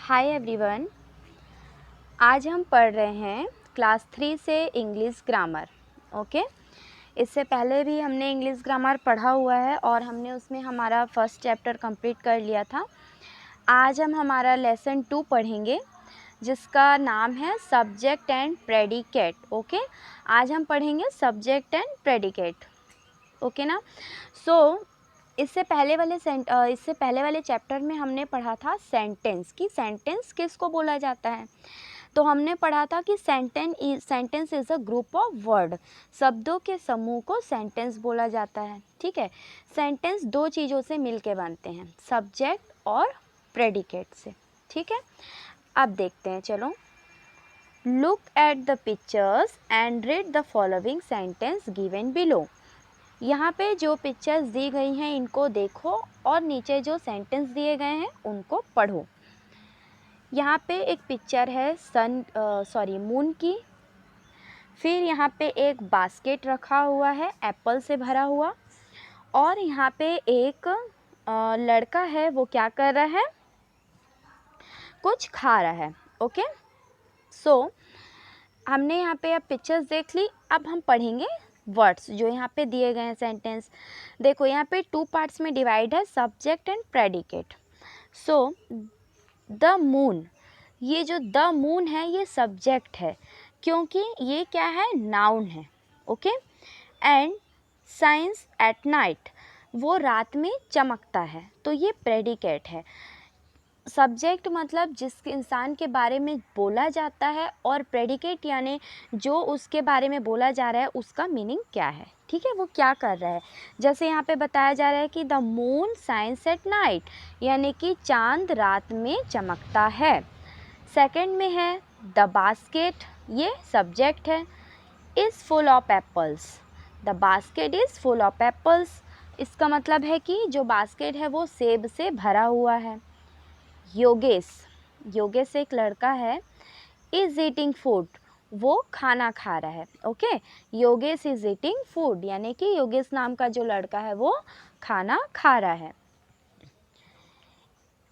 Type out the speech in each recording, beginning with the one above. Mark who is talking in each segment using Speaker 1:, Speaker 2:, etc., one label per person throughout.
Speaker 1: Hi everyone. आज हम पढ़ रहे हैं क्लास 3 से इंग्लिश ग्रामर। ओके, इससे पहले भी हमने इंग्लिश ग्रामर पढ़ा हुआ है और हमने उसमें हमारा फर्स्ट चैप्टर कंप्लीट कर लिया था। आज हम हमारा लेसन 2 पढ़ेंगे जिसका नाम है सब्जेक्ट एंड प्रेडिकेट। ओके, आज हम पढ़ेंगे सब्जेक्ट एंड प्रेडिकेट। ओके ना। इससे पहले वाले चैप्टर में हमने पढ़ा था सेंटेंस की सेंटेंस किसको बोला जाता है। तो हमने पढ़ा था कि sentence is a group of word, शब्दों के समूह को सेंटेंस बोला जाता है। ठीक है, सेंटेंस दो चीज़ों से मिलके बनते हैं, सब्जेक्ट और प्रेडिकेट से। ठीक है, अब देखते हैं, चलो। Look at the pictures and read the following sentence given below. यहाँ पे जो पिक्चर्स दी गई हैं इनको देखो और नीचे जो सेंटेंस दिए गए हैं उनको पढ़ो। यहाँ पे एक पिक्चर है मून की। फिर यहाँ पे एक बास्केट रखा हुआ है एप्पल से भरा हुआ, और यहाँ पे एक लड़का है, वो क्या कर रहा है, कुछ खा रहा है। ओके, हमने यहाँ पे अब पिक्चर्स देख ली। अब हम पढ़ेंगे वर्ड्स जो यहाँ पे दिए गए हैं सेंटेंस। देखो यहाँ पे 2 पार्ट्स में डिवाइड है, subject and predicate. The moon, ये जो द मून है ये सब्जेक्ट है क्योंकि ये क्या है, नाउन है। Okay, and science at night, वो रात में चमकता है, तो ये प्रेडिकेट है। सब्जेक्ट मतलब जिस इंसान के बारे में बोला जाता है, और प्रेडिकेट यानी जो उसके बारे में बोला जा रहा है उसका मीनिंग क्या है। ठीक है, वो क्या कर रहा है। जैसे यहाँ पे बताया जा रहा है कि the moon shines at night, यानी कि चांद रात में चमकता है। सेकंड में है द बास्केट, ये सब्जेक्ट है, is full of apples, the basket is full of apples. इसका मतलब है कि जो बास्केट है वो सेब से भरा हुआ है। योगेश एक लड़का है, इज़ ईटिंग फूड, वो खाना खा रहा है। Okay, Yogesh is eating food, यानी कि योगेश नाम का जो लड़का है वो खाना खा रहा है।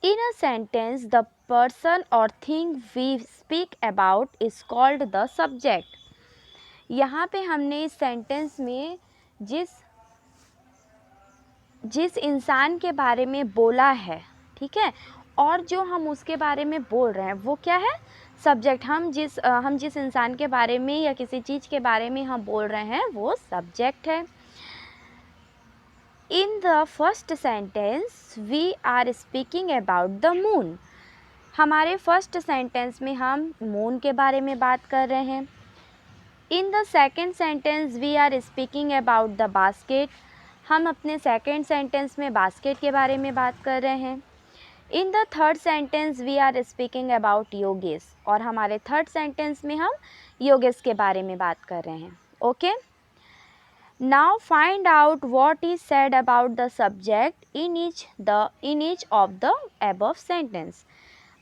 Speaker 1: In a sentence the person or thing we speak about is called the subject. यहाँ पे हमने इस सेंटेंस में जिस इंसान के बारे में बोला है, ठीक है, और जो हम उसके बारे में बोल रहे हैं वो क्या है, सब्जेक्ट। हम जिस इंसान के बारे में या किसी चीज़ के बारे में हम बोल रहे हैं वो सब्जेक्ट है। In the first sentence we are speaking about the moon, हमारे फर्स्ट सेंटेंस में हम मून के बारे में बात कर रहे हैं। In the second sentence we are speaking about the basket, हम अपने सेकेंड सेंटेंस में बास्केट के बारे में बात कर रहे हैं। In the third sentence we are speaking about Yogesh, और हमारे थर्ड सेंटेंस में हम योगेश के बारे में बात कर रहे हैं। Okay, now find out what is said about the subject in each of the above sentence.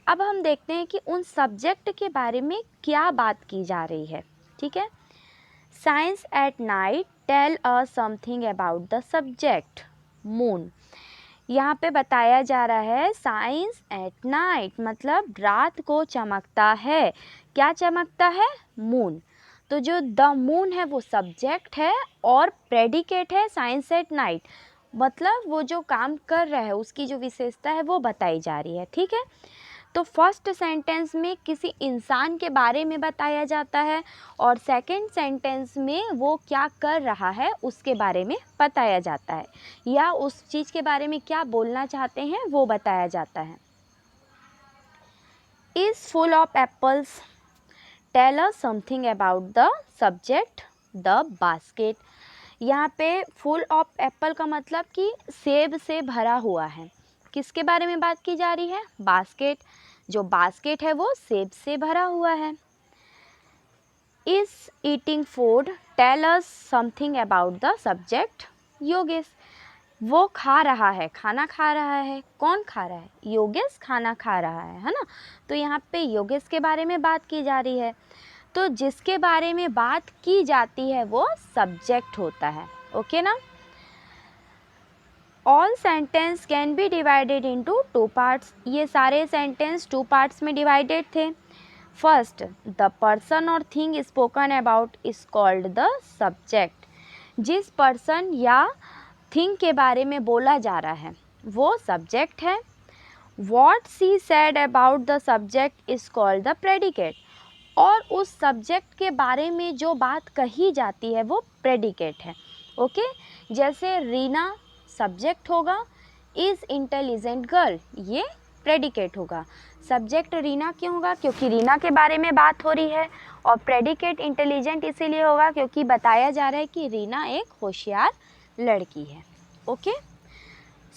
Speaker 1: अब हम देखते हैं कि उन सब्जेक्ट के बारे में क्या बात की जा रही है। ठीक है, shines at night tell us something about the subject moon. यहाँ पे बताया जा रहा है साइंस एट नाइट, मतलब रात को चमकता है। क्या चमकता है, मून। तो जो द मून है वो सब्जेक्ट है और प्रेडिकेट है साइंस एट नाइट, मतलब वो जो काम कर रहा है उसकी जो विशेषता है वो बताई जा रही है। ठीक है, तो फर्स्ट सेंटेंस में किसी इंसान के बारे में बताया जाता है, और सेकंड सेंटेंस में वो क्या कर रहा है उसके बारे में बताया जाता है, या उस चीज़ के बारे में क्या बोलना चाहते हैं वो बताया जाता है। Is full of apples tell us something about the subject the basket. यहाँ पे फुल ऑफ एप्पल का मतलब कि सेब से भरा हुआ है। किसके बारे में बात की जा रही है, बास्केट। जो बास्केट है वो सेब से भरा हुआ है। Is eating food tell us something about the subject Yogesh, वो खा रहा है, खाना खा रहा है। कौन खा रहा है, योगेश खाना खा रहा है ना। तो यहाँ पे योगेश के बारे में बात की जा रही है, तो जिसके बारे में बात की जाती है वो सब्जेक्ट होता है। ओके ना। All sentence can be divided into two parts. ये सारे सेंटेंस टू पार्ट्स में डिवाइडेड थे। First, the person or thing spoken about is called the subject. जिस पर्सन या थिंग के बारे में बोला जा रहा है वो सब्जेक्ट है। What is said about the subject is called the predicate. और उस सब्जेक्ट के बारे में जो बात कही जाती है वो प्रेडिकेट है। ओके, जैसे रीना सब्जेक्ट होगा, इज़ इंटेलिजेंट गर्ल ये प्रेडिकेट होगा। सब्जेक्ट रीना क्यों होगा? क्योंकि रीना के बारे में बात हो रही है। और प्रेडिकेट इंटेलिजेंट इसीलिए होगा क्योंकि बताया जा रहा है कि रीना एक होशियार लड़की है। ओके,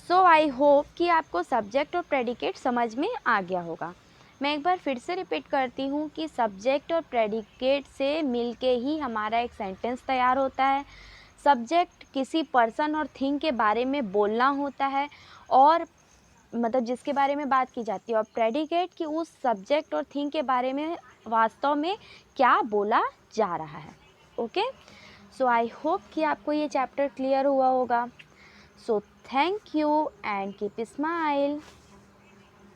Speaker 1: सो आई होप कि आपको सब्जेक्ट और प्रेडिकेट समझ में आ गया होगा। मैं एक बार फिर से रिपीट करती हूँ कि सब्जेक्ट और प्रेडिकेट से मिलके ही हमारा एक सेंटेंस तैयार होता है। सब्जेक्ट किसी पर्सन और थिंग के बारे में बोलना होता है, और मतलब जिसके बारे में बात की जाती है, और प्रेडिकेट कि उस सब्जेक्ट और थिंग के बारे में वास्तव में क्या बोला जा रहा है। ओके, सो आई होप कि आपको ये चैप्टर क्लियर हुआ होगा। So thank you and keep smile.